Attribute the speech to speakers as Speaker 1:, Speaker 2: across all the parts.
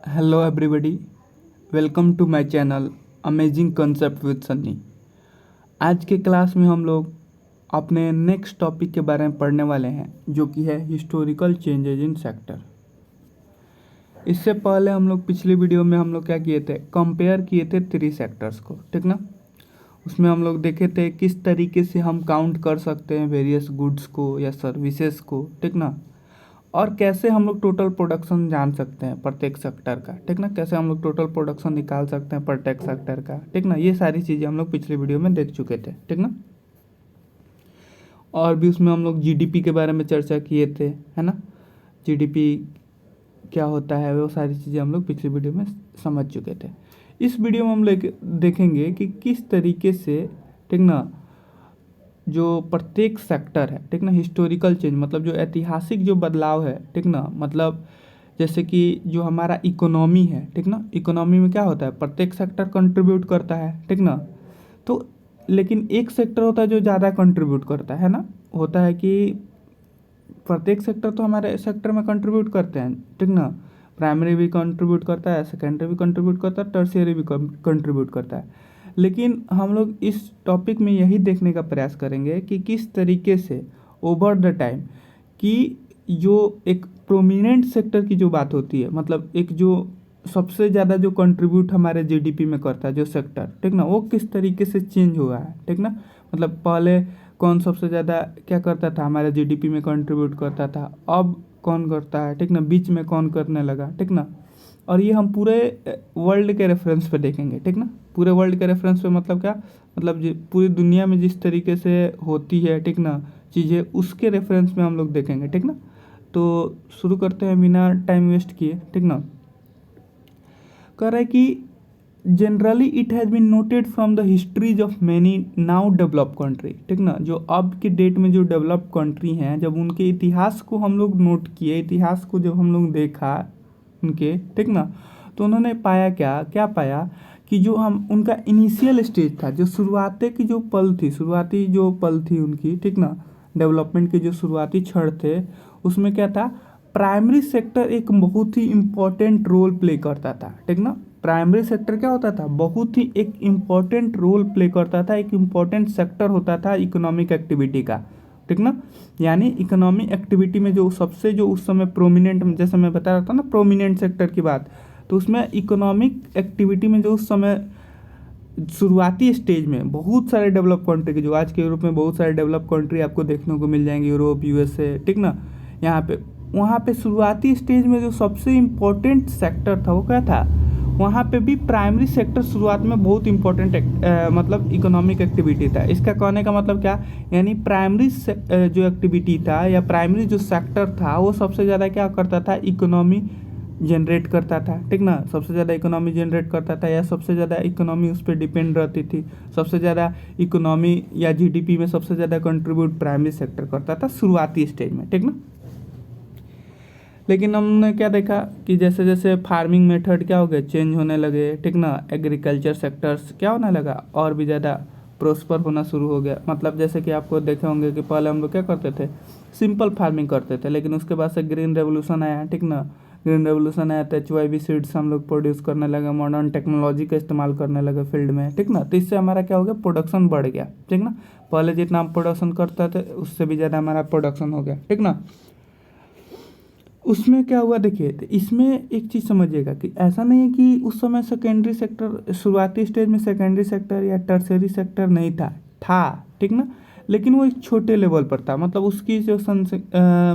Speaker 1: Hello everybody, welcome to my channel amazing concept with Sunny. आज के class में हम लोग अपने नेक्स्ट टॉपिक के बारे में पढ़ने वाले हैं, जो कि है हिस्टोरिकल चेंजेज इन सेक्टर। इससे पहले हम लोग पिछली वीडियो में हम लोग क्या किए थे, कंपेयर किए थे 3 सेक्टर्स को, ठीक ना। उसमें हम लोग देखे थे किस तरीके से हम काउंट कर सकते हैं वेरियस गुड्स को या सर्विसेज को, ठीक ना। और कैसे हम लोग टोटल प्रोडक्शन जान सकते हैं प्रत्येक सेक्टर का, ठीक ना। कैसे हम लोग टोटल प्रोडक्शन निकाल सकते हैं प्रत्येक सेक्टर का, ठीक ना। ये सारी चीज़ें हम लोग पिछले वीडियो में देख चुके थे, ठीक ना। और भी उसमें हम लोग जीडीपी के बारे में चर्चा किए थे, है ना। जीडीपी क्या होता है, वो सारी चीज़ें हम लोग पिछले वीडियो में समझ चुके थे। इस वीडियो में हम लोग देखेंगे कि किस तरीके से, ठीक ना, जो प्रत्येक सेक्टर है, ठीक ना, हिस्टोरिकल चेंज मतलब जो ऐतिहासिक जो बदलाव है, ठीक ना। मतलब जैसे कि जो हमारा इकोनॉमी है, ठीक ना, इकोनॉमी में क्या होता है, प्रत्येक सेक्टर कंट्रीब्यूट करता है, ठीक ना। तो लेकिन एक सेक्टर होता है जो ज़्यादा कंट्रीब्यूट करता है ना। होता है कि प्रत्येक सेक्टर तो हमारे सेक्टर में कंट्रीब्यूट करते हैं, ठीक ना। प्राइमरी भी कंट्रीब्यूट करता है, सेकेंडरी भी कंट्रीब्यूट करता है, टर्शियरी भी कंट्रीब्यूट करता है। लेकिन हम लोग इस टॉपिक में यही देखने का प्रयास करेंगे कि किस तरीके से ओवर द टाइम कि जो एक प्रोमिनेंट सेक्टर की जो बात होती है, मतलब एक जो सबसे ज़्यादा जो कंट्रीब्यूट हमारे जीडीपी में करता है जो सेक्टर, ठीक ना, वो किस तरीके से चेंज हुआ है, ठीक ना। मतलब पहले कौन सबसे ज़्यादा क्या करता था, हमारे जीडीपी में कंट्रीब्यूट करता था, अब कौन करता है, ठीक ना, बीच में कौन करने लगा, ठीक ना। और ये हम पूरे वर्ल्ड के रेफरेंस पे देखेंगे, ठीक ना। पूरे वर्ल्ड के रेफरेंस पे मतलब क्या, मतलब पूरी दुनिया में जिस तरीके से होती है, ठीक ना, चीज़ें उसके रेफरेंस में हम लोग देखेंगे, ठीक ना। तो शुरू करते हैं बिना टाइम वेस्ट किए, ठीक ना। कह रहा है कि generally it has been noted from the histories of many now develop country, ठीक ना। जो अब के डेट में जो डेवलप कंट्री हैं, जब उनके इतिहास को हम लोग नोट किए, इतिहास को जब हम लोग देखा उनके, ठीक ना, तो उन्होंने पाया क्या क्या पाया कि जो हम उनका इनिशियल स्टेज था, जो शुरुआती की जो पल थी, शुरुआती जो पल थी उनकी, ठीक ना, डेवलपमेंट के जो शुरुआती क्षण थे, उसमें क्या था, प्राइमरी सेक्टर एक बहुत ही इम्पोर्टेंट रोल प्ले करता था, ठीक ना। प्राइमरी सेक्टर क्या होता था, बहुत ही एक इम्पॉर्टेंट रोल प्ले करता था, एक इम्पॉर्टेंट सेक्टर होता था इकोनॉमिक एक्टिविटी का, ठीक ना। यानी इकोनॉमिक एक्टिविटी में जो सबसे जो उस समय प्रोमिनेंट, जैसे मैं बता रहा था ना प्रोमिनेंट सेक्टर की बात, तो उसमें इकोनॉमिक एक्टिविटी में जो उस समय शुरुआती स्टेज में बहुत सारे डेवलप कंट्री के, जो आज के यूरोप में बहुत सारे डेवलप कंट्री आपको देखने को मिल जाएंगे, यूरोप, यूएसए, ठीक ना। यहाँ पे वहाँ पे शुरुआती स्टेज में जो सबसे इम्पोर्टेंट सेक्टर था वो क्या था, वहाँ पे भी प्राइमरी सेक्टर शुरुआत में बहुत इंपॉर्टेंट मतलब इकोनॉमिक एक्टिविटी था। इसका कहने का मतलब क्या, यानी प्राइमरी जो एक्टिविटी था या प्राइमरी जो सेक्टर था वो सबसे ज़्यादा क्या करता था, इकोनॉमी जनरेट करता था, ठीक ना। सबसे ज़्यादा इकोनॉमी जनरेट करता था या सबसे ज़्यादा इकोनॉमी उस पर डिपेंड रहती थी। सबसे ज़्यादा इकोनॉमी या जीडीपी में सबसे ज़्यादा कंट्रीब्यूट प्राइमरी सेक्टर करता था शुरुआती स्टेज में, ठीक ना। लेकिन हमने क्या देखा कि जैसे जैसे फार्मिंग मेथड क्या हो गए, चेंज होने लगे, ठीक ना। एग्रीकल्चर सेक्टर्स क्या होने लगा, और भी ज़्यादा प्रोस्पर होना शुरू हो गया। मतलब जैसे कि आपको देखे होंगे कि पहले हम लोग क्या करते थे, सिंपल फार्मिंग करते थे, लेकिन उसके बाद से ग्रीन रेवोल्यूशन आया, ठीक ना। ग्रीन रेवोल्यूशन आया तो HYV सीड्स हम लोग प्रोड्यूस करने लगे, मॉडर्न टेक्नोलॉजी का इस्तेमाल करने लगे फील्ड में, ठीक ना। तो इससे हमारा क्या हो गया, प्रोडक्शन बढ़ गया, ठीक ना। पहले जितना हम प्रोडक्शन करते थे उससे भी ज़्यादा हमारा प्रोडक्शन हो गया, ठीक ना। उसमें क्या हुआ देखिए, तो इसमें एक चीज़ समझिएगा कि ऐसा नहीं है कि उस समय सेकेंडरी सेक्टर, शुरुआती स्टेज में सेकेंडरी सेक्टर या टर्शरी सेक्टर नहीं था, ठीक ना। लेकिन वो एक छोटे लेवल पर था, मतलब उसकी जो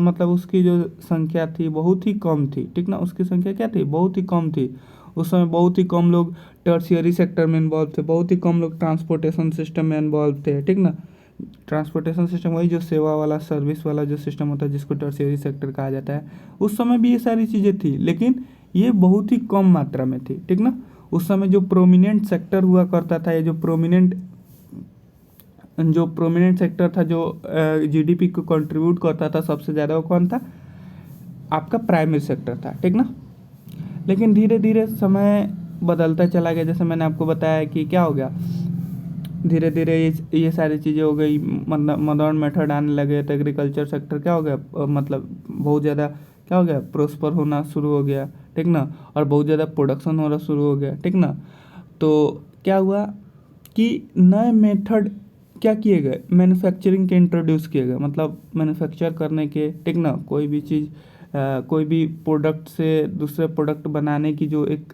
Speaker 1: मतलब उसकी जो संख्या थी बहुत ही कम थी, ठीक ना। उसकी संख्या क्या थी, बहुत ही कम थी। उस समय बहुत ही कम लोग टर्शियरी सेक्टर में इन्वॉल्व थे, बहुत ही कम लोग ट्रांसपोर्टेशन सिस्टम में इन्वॉल्व थे, ठीक ना। ट्रांसपोर्टेशन सिस्टम वही जो सेवा वाला, सर्विस वाला जो सिस्टम होता है जिसको टर्शियरी सेक्टर कहा जाता है, उस समय भी ये सारी चीज़ें थी, लेकिन ये बहुत ही कम मात्रा में थी, ठीक ना। उस समय जो प्रोमिनेंट सेक्टर हुआ करता था, ये जो प्रोमिनेंट सेक्टर था जो जीडीपी को कंट्रीब्यूट करता था सबसे ज़्यादा, वो कौन था, आपका प्राइमरी सेक्टर था, ठीक ना। लेकिन धीरे धीरे समय बदलता चला गया, जैसे मैंने आपको बताया कि क्या हो गया, धीरे धीरे ये सारी चीज़ें हो गई, मॉडर्न मेथड आने लगे, तो एग्रीकल्चर सेक्टर क्या हो गया, मतलब बहुत ज़्यादा क्या हो गया, प्रोस्पर होना शुरू हो गया, ठीक ना, और बहुत ज़्यादा प्रोडक्शन होना शुरू हो गया, ठीक ना। तो क्या हुआ कि नए मेथड क्या किए गए, मैन्युफैक्चरिंग के इंट्रोड्यूस किए गए, मतलब मैन्युफैक्चर करने के, ठीक ना, कोई भी चीज़ कोई भी प्रोडक्ट से दूसरे प्रोडक्ट बनाने की जो एक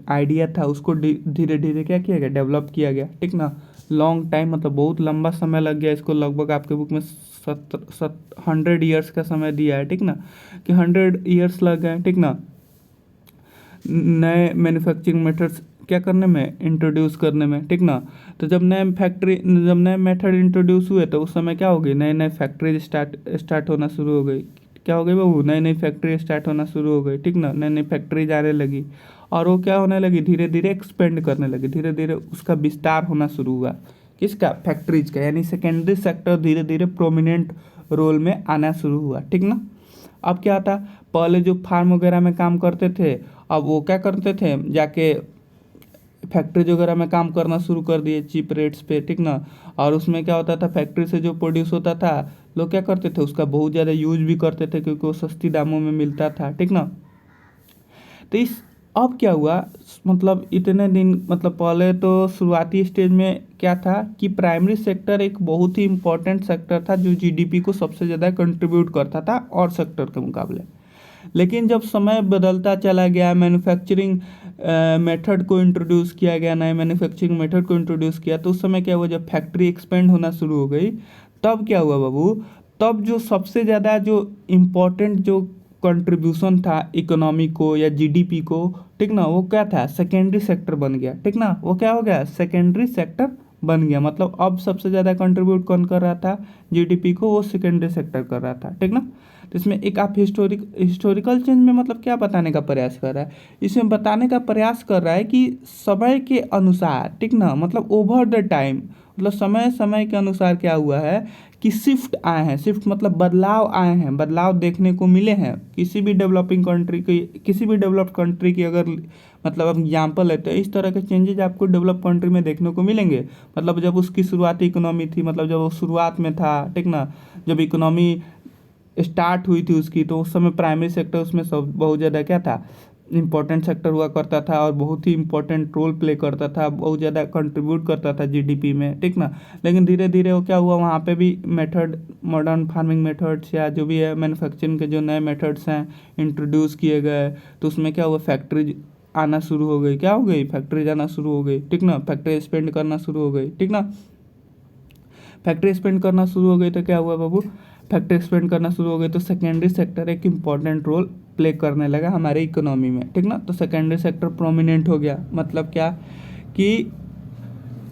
Speaker 1: आइडिया था उसको धीरे धीरे क्या किया गया, डेवलप किया गया, ठीक ना। लॉन्ग टाइम मतलब बहुत लंबा समय लग गया इसको, लगभग आपके बुक में 100 ईयर्स का समय दिया है, ठीक ना, कि 100 ईयर्स लग गए, ठीक ना, नए मैन्युफैक्चरिंग मेथड्स क्या करने में, इंट्रोड्यूस करने में, ठीक ना। तो जब नए मेथड इंट्रोड्यूस हुए तो उस समय क्या हो गई, नए नए फैक्ट्री स्टार्ट होना शुरू हो गई। क्या हो गई बाबू, नई नई फैक्ट्री स्टार्ट होना शुरू हो गई, ठीक ना, नई नई फैक्ट्री जाने लगी और वो क्या होने लगी, धीरे धीरे एक्सपेंड करने लगी, धीरे धीरे उसका विस्तार होना शुरू हुआ, किसका, फैक्ट्रीज का, यानी सेकेंडरी सेक्टर धीरे धीरे प्रोमिनेंट रोल में आना शुरू हुआ, ठीक ना। अब क्या था, पहले जो फार्म वगैरह में काम करते थे, अब वो क्या करते थे, जाके फैक्ट्री वगैरह में काम करना शुरू कर दिए चीप रेट्स पे, ठीक ना। और उसमें क्या होता था, फैक्ट्री से जो प्रोड्यूस होता था, लोग क्या करते थे, उसका बहुत ज़्यादा यूज भी करते थे क्योंकि वो सस्ती दामों में मिलता था, ठीक ना। तो इस अब क्या हुआ, मतलब इतने दिन, मतलब पहले तो शुरुआती स्टेज में क्या था कि प्राइमरी सेक्टर एक बहुत ही इम्पोर्टेंट सेक्टर था जो जीडीपी को सबसे ज़्यादा कंट्रीब्यूट करता था और सेक्टर के मुकाबले। लेकिन जब समय बदलता चला गया, मैन्युफैक्चरिंग मेथड को इंट्रोड्यूस किया गया, नए मैन्युफैक्चरिंग मेथड को इंट्रोड्यूस किया, तो उस समय क्या हुआ, जब फैक्ट्री एक्सपेंड होना शुरू हो गई, तब क्या हुआ बाबू, तब जो सबसे ज़्यादा जो इम्पोर्टेंट जो कंट्रीब्यूशन था इकोनॉमी को या जीडीपी को, ठीक ना, वो क्या था, सेकेंडरी सेक्टर बन गया, ठीक ना, वो क्या हो गया, सेकेंडरी सेक्टर बन गया। मतलब अब सबसे ज़्यादा कंट्रीब्यूट कौन कर रहा था जीडीपी को, वो सेकेंडरी सेक्टर कर रहा था, ठीक ना। तो इसमें एक आप हिस्टोरिकल चेंज में मतलब क्या बताने का प्रयास कर रहा है, इसमें बताने का प्रयास कर रहा है कि समय के अनुसार, ठीक ना, मतलब ओवर द टाइम, मतलब समय समय के अनुसार क्या हुआ है कि शिफ्ट आए हैं, शिफ्ट मतलब बदलाव आए हैं, बदलाव देखने को मिले हैं किसी भी डेवलपिंग कंट्री की, किसी भी डेवलप्ड कंट्री की अगर मतलब एग्जाम्पल है तो इस तरह के चेंजेज आपको डेवलप कंट्री में देखने को मिलेंगे। मतलब जब उसकी शुरुआती इकोनॉमी थी, मतलब जब वो शुरुआत में था, ठीक ना, जब इकोनॉमी स्टार्ट हुई थी उसकी, तो उस समय प्राइमरी सेक्टर उसमें सब बहुत ज़्यादा क्या था, इम्पोर्टेंट सेक्टर हुआ करता था और बहुत ही इम्पोर्टेंट रोल प्ले करता था, बहुत ज़्यादा कंट्रीब्यूट करता था जीडीपी में, ठीक ना। लेकिन धीरे धीरे वो क्या हुआ, वहाँ पे भी मेथड, मॉडर्न फार्मिंग मेथड्स या जो भी है मैन्युफैक्चरिंग के जो नए मेथड्स हैं इंट्रोड्यूस किए गए, तो उसमें क्या हुआ, फैक्ट्री आना शुरू हो गई, क्या हो गई, फैक्ट्री जाना शुरू हो गई, ठीक ना, फैक्ट्री स्पेंड करना शुरू हो गई, ठीक ना। फैक्ट्री एक्सपेंड करना शुरू हो गई तो क्या हुआ बाबू, फैक्ट्री एक्सपेंड करना शुरू हो गई तो सेकेंडरी सेक्टर एक इम्पॉर्टेंट रोल प्ले करने लगा हमारे इकोनॉमी में, ठीक ना। तो सेकेंडरी सेक्टर प्रोमिनेंट हो गया, मतलब क्या कि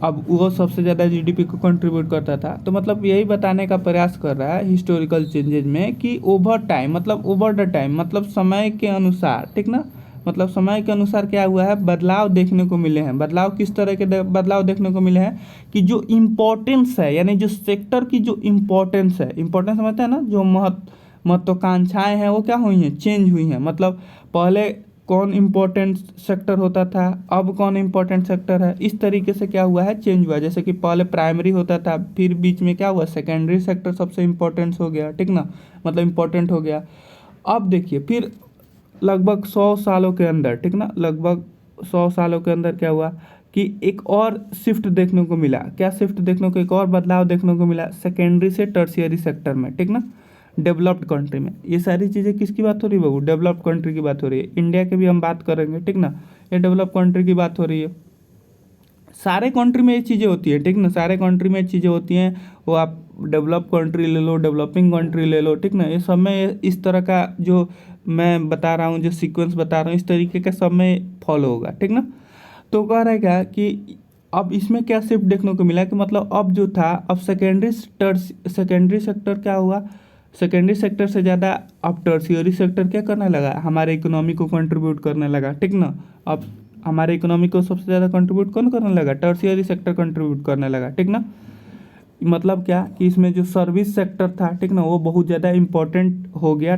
Speaker 1: अब वो सबसे ज़्यादा जीडीपी को कंट्रीब्यूट करता था। तो मतलब यही बताने का प्रयास कर रहा है हिस्टोरिकल चेंजेज में कि ओवर टाइम, मतलब ओवर द टाइम, मतलब समय के अनुसार, ठीक ना, मतलब समय के अनुसार क्या हुआ है, बदलाव देखने को मिले हैं। बदलाव किस तरह के बदलाव देखने को मिले हैं कि जो इम्पोर्टेंस है, यानी जो सेक्टर की जो इम्पोर्टेंस है, इम्पोर्टेंस समझते हैं ना, जो महत्वाकांक्षाएं हैं वो क्या हुई हैं, चेंज हुई हैं। मतलब पहले कौन इम्पोर्टेंट सेक्टर होता था, अब कौन इम्पोर्टेंट सेक्टर है, इस तरीके से क्या हुआ है, चेंज हुआ। जैसे कि पहले प्राइमरी होता था, फिर बीच में क्या हुआ, सेकेंडरी सेक्टर सबसे इम्पोर्टेंट हो गया, ठीक ना, मतलब इम्पोर्टेंट हो गया। अब देखिए फिर लगभग 100 सालों के अंदर, ठीक ना, लगभग 100 सालों के अंदर क्या हुआ कि एक और शिफ्ट देखने को मिला। क्या शिफ्ट देखने को, एक और बदलाव देखने को मिला सेकेंडरी से टर्शियरी सेक्टर में, ठीक ना, डेवलप्ड कंट्री में। ये सारी चीज़ें किसकी बात हो रही है बाबू, डेवलप्ड कंट्री की बात हो रही है। इंडिया के भी हम बात करेंगे, ठीक ना, ये डेवलप कंट्री की बात हो रही है। सारे कंट्री में ये चीज़ें होती है, ठीक ना, सारे कंट्री में चीज़ें होती हैं। वो आप डेवलप कंट्री ले लो, डेवलपिंग कंट्री ले लो, ठीक ना, ये सब में इस तरह का जो मैं बता रहा हूँ, जो सीक्वेंस बता रहा हूँ, इस तरीके का सब में फॉलो होगा, ठीक ना। तो कह रहा है क्या कि अब इसमें क्या शिफ्ट देखने को मिला कि मतलब अब जो था, अब सेकेंडरी सेक्टर क्या हुआ, सेकेंडरी सेक्टर से ज़्यादा अब टर्शियरी सेक्टर क्या करने लगा, हमारे इकोनॉमी को कंट्रीब्यूट करने लगा, ठीक ना। अब हमारे इकोनॉमी को सबसे ज़्यादा कंट्रीब्यूट कौन करने लगा, टर्शियरी सेक्टर कंट्रीब्यूट करने लगा, ठीक ना। मतलब क्या कि इसमें जो सर्विस सेक्टर था, ठीक ना, वो बहुत ज़्यादा इम्पोर्टेंट हो गया,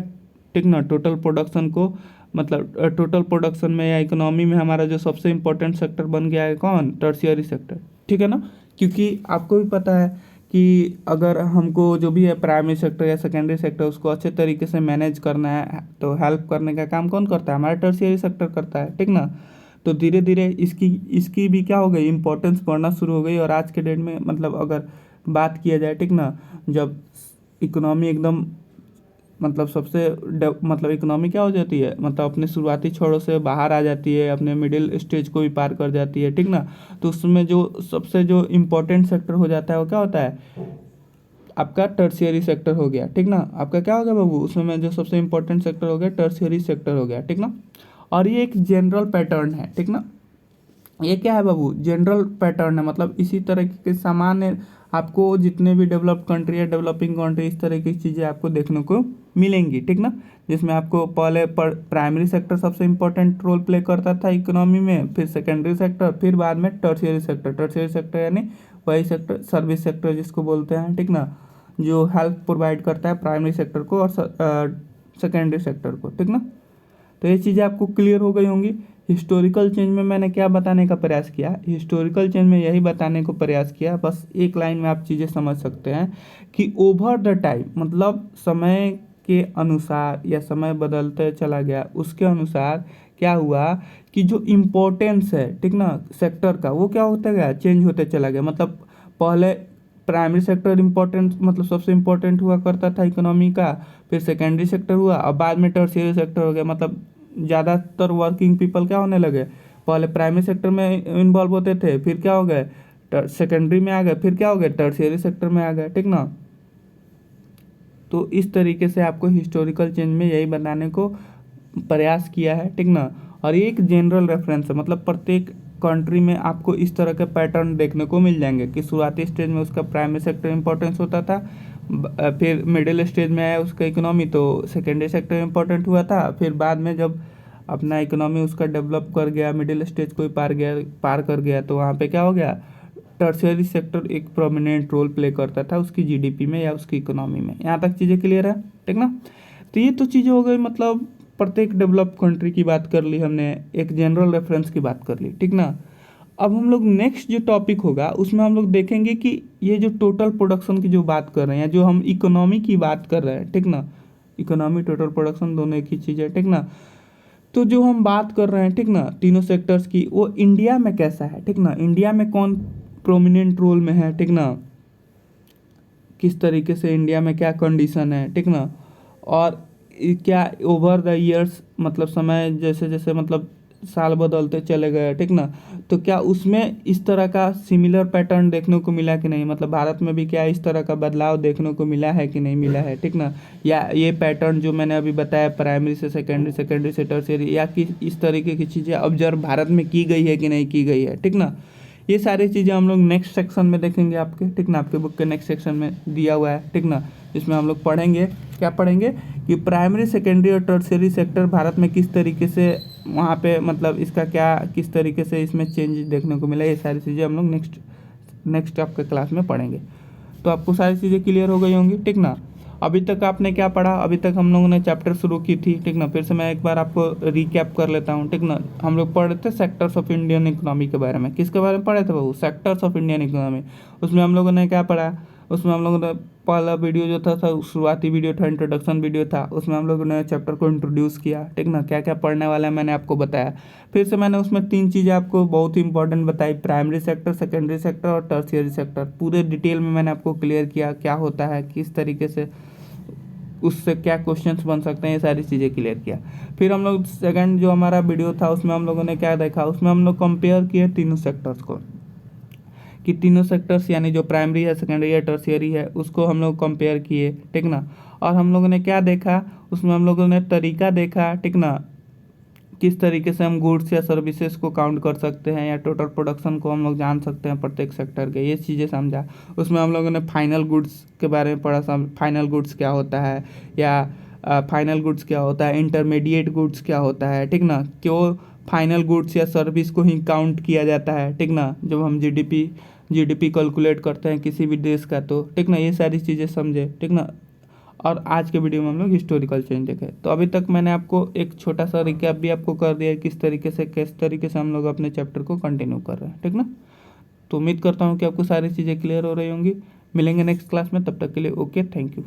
Speaker 1: ठीक ना, टोटल प्रोडक्शन को, मतलब टोटल प्रोडक्शन में या इकोनॉमी में हमारा जो सबसे इम्पोर्टेंट सेक्टर बन गया है कौन, टर्शियरी सेक्टर, ठीक है ना। क्योंकि आपको भी पता है कि अगर हमको जो भी है प्राइमरी सेक्टर या सेकेंडरी सेक्टर उसको अच्छे तरीके से मैनेज करना है तो हेल्प करने का काम कौन करता है, हमारा टर्शियरी सेक्टर करता है, ठीक ना। तो धीरे धीरे इसकी इसकी भी क्या हो गई, इम्पोर्टेंस बढ़ना शुरू हो गई। और आज के डेट में मतलब अगर बात किया जाए, ठीक ना, जब इकोनॉमी एकदम मतलब मतलब इकोनॉमी क्या हो जाती है, मतलब अपने शुरुआती छोरों से बाहर आ जाती है, अपने मिडिल स्टेज को भी पार कर जाती है, ठीक ना। तो उसमें जो सबसे जो इम्पोर्टेंट सेक्टर हो जाता है वो क्या होता है, आपका टर्शियरी सेक्टर हो गया, ठीक ना। आपका क्या हो गया बाबू, उसमें जो सबसे इम्पोर्टेंट सेक्टर हो गया टर्शियरी सेक्टर हो गया, ठीक ना। और ये एक जनरल पैटर्न है, ठीक ना। ये क्या है बाबू, जनरल पैटर्न है, मतलब इसी तरह के सामान्य आपको जितने भी डेवलप्ड कंट्री या डेवलपिंग कंट्री इस तरह की चीज़ें आपको देखने को मिलेंगी, ठीक ना। जिसमें आपको पहले प्राइमरी सेक्टर सबसे इम्पोर्टेंट रोल प्ले करता था इकोनॉमी में, फिर सेकेंडरी सेक्टर, फिर बाद में टर्शियरी सेक्टर। टर्शियरी सेक्टर यानी वही सेक्टर, सर्विस सेक्टर जिसको बोलते हैं, ठीक ना, जो हेल्प प्रोवाइड करता है प्राइमरी सेक्टर को और सेकेंडरी सेक्टर को, ठीक ना। तो ये चीज़ें आपको क्लियर हो गई होंगी। हिस्टोरिकल चेंज में मैंने क्या बताने का प्रयास किया, हिस्टोरिकल चेंज में यही बताने को प्रयास किया, बस एक लाइन में आप चीज़ें समझ सकते हैं कि ओवर द टाइम मतलब समय के अनुसार या समय बदलते चला गया उसके अनुसार क्या हुआ कि जो इम्पोर्टेंस है, ठीक ना, सेक्टर का वो क्या होता गया, चेंज होते चला गया। मतलब पहले प्राइमरी सेक्टर इम्पोर्टेंट मतलब सबसे इम्पोर्टेंट हुआ करता था इकोनॉमी का, फिर सेकेंडरी सेक्टर हुआ और बाद में टर्शियरी सेक्टर हो गया। मतलब ज़्यादातर वर्किंग पीपल क्या होने लगे, पहले प्राइमरी सेक्टर में इन्वॉल्व होते थे, फिर क्या हो गए सेकेंडरी में आ गए, फिर क्या हो गए टर्शियरी सेक्टर में आ गए, ठीक ना। तो इस तरीके से आपको हिस्टोरिकल चेंज में यही बताने को प्रयास किया है, ठीक ना। और ये एक जनरल रेफरेंस है, मतलब प्रत्येक कंट्री में आपको इस तरह के पैटर्न देखने को मिल जाएंगे कि शुरुआती स्टेज में उसका प्राइमरी सेक्टर इंपॉर्टेंस होता था, फिर मिडिल स्टेज में आया उसका इकोनॉमी तो सेकेंडरी सेक्टर इंपॉर्टेंट हुआ था, फिर बाद में जब अपना इकोनॉमी उसका डेवलप कर गया, मिडिल स्टेज को ही पार कर गया, तो वहाँ पे क्या हो गया, टर्शियरी सेक्टर एक प्रोमिनेंट रोल प्ले करता था उसकी जीडीपी में या उसकी इकोनॉमी में। यहाँ तक चीज़ें क्लियर है, ठीक ना। तो ये तो चीज़ें हो गई, मतलब प्रत्येक डेवलप कंट्री की बात कर ली हमने, एक जनरल रेफरेंस की बात कर ली, ठीक ना। अब हम लोग नेक्स्ट जो टॉपिक होगा उसमें हम लोग देखेंगे कि ये जो टोटल प्रोडक्शन की जो बात कर रहे हैं, जो हम इकोनॉमी की बात कर रहे हैं, ठीक ना, इकोनॉमी टोटल प्रोडक्शन दोनों एक ही चीज़ है, ठीक ना। तो जो हम बात कर रहे हैं, ठीक ना, तीनों सेक्टर्स की, वो इंडिया में कैसा है, ठीक ना, इंडिया में कौन प्रोमिनेंट रोल में है, ठीक ना, किस तरीके से इंडिया में क्या कंडीशन है, ठीक ना। और क्या ओवर द ईयर्स मतलब समय जैसे जैसे मतलब साल बदलते चले गए, ठीक ना, तो क्या उसमें इस तरह का सिमिलर पैटर्न देखने को मिला कि नहीं, मतलब भारत में भी क्या इस तरह का बदलाव देखने को मिला है कि नहीं मिला है, ठीक ना। या ये पैटर्न जो मैंने अभी बताया प्राइमरी से सेकेंडरी, सेकेंडरी से टर्शियरी, या कि इस तरीके की चीज़ें ऑब्जर्व भारत में की गई है कि नहीं की गई है, ठीक ना। ये सारी चीज़ें हम लोग नेक्स्ट सेक्शन में देखेंगे आपके, ठीक ना, आपके बुक के नेक्स्ट सेक्शन में दिया हुआ है, ठीक ना। जिसमें हम लोग पढ़ेंगे, क्या पढ़ेंगे कि प्राइमरी सेकेंडरी और टर्शियरी सेक्टर भारत में किस तरीके से वहाँ पे मतलब इसका क्या किस तरीके से इसमें चेंज देखने को मिला, ये सारी चीज़ें हम लोग नेक्स्ट आपके क्लास में पढ़ेंगे। तो आपको सारी चीज़ें क्लियर हो गई होंगी, ठीक ना। अभी तक आपने क्या पढ़ा, अभी तक हम लोगों ने चैप्टर शुरू की थी, ठीक ना। फिर से मैं एक बार आपको रिकैप कर लेता हूँ, ठीक ना। हम लोग पढ़ रहे थे सेक्टर्स ऑफ इंडियन इकोनॉमी के बारे में, किसके बारे में पढ़े थे बाबू, सेक्टर्स ऑफ इंडियन इकोनॉमी। उसमें हम लोगों ने क्या पढ़ा, उसमें हम लोगों ने पहला वीडियो जो था शुरुआती वीडियो था, इंट्रोडक्शन वीडियो था, उसमें हम लोगों ने चैप्टर को इंट्रोड्यूस किया, ठीक ना, क्या क्या पढ़ने वाला है मैंने आपको बताया। फिर से मैंने उसमें 3 चीज़ें आपको बहुत ही इंपॉर्टेंट बताई, प्राइमरी सेक्टर, सेकेंडरी सेक्टर और टर्शियरी सेक्टर। पूरे डिटेल में मैंने आपको क्लियर किया क्या होता है, किस तरीके से उससे क्या क्वेश्चंस बन सकते हैं, ये सारी चीज़ें क्लियर किया। फिर हम लोग सेकंड जो हमारा वीडियो था उसमें हम लोगों ने क्या देखा, उसमें हम लोग कंपेयर किए तीनों सेक्टर्स को, कि तीनों सेक्टर्स यानी जो प्राइमरी है, सेकेंडरी है, टर्शियरी है, उसको हम लोग कंपेयर किए, ठीक ना। और हम लोगों ने क्या देखा, उसमें हम लोगों ने तरीका देखा, ठीक ना, किस तरीके से हम गुड्स या सर्विसेज को काउंट कर सकते हैं या टोटल प्रोडक्शन को हम लोग जान सकते हैं प्रत्येक सेक्टर के, ये चीज़ें समझा। उसमें हम लोगों ने फाइनल गुड्स के बारे में पढ़ा, फाइनल गुड्स क्या होता है, या फाइनल गुड्स क्या होता है, इंटरमीडिएट गुड्स क्या होता है, ठीक ना, क्यों फाइनल गुड्स या सर्विस को ही काउंट किया जाता है, ठीक ना, जब हम जीडीपी कैलकुलेट करते हैं किसी भी देश का, तो ठीक ना, ये सारी चीज़ें समझे, ठीक ना। और आज के वीडियो में हम लोग हिस्टोरिकल चेंज देखें। तो अभी तक मैंने आपको एक छोटा सा रिकैप भी आपको कर दिया है किस तरीके से हम लोग अपने चैप्टर को कंटिन्यू कर रहे हैं, ठीक ना। तो उम्मीद करता हूँ कि आपको सारी चीज़ें क्लियर हो रही होंगी, मिलेंगे नेक्स्ट क्लास में, तब तक के लिए ओके, थैंक यू।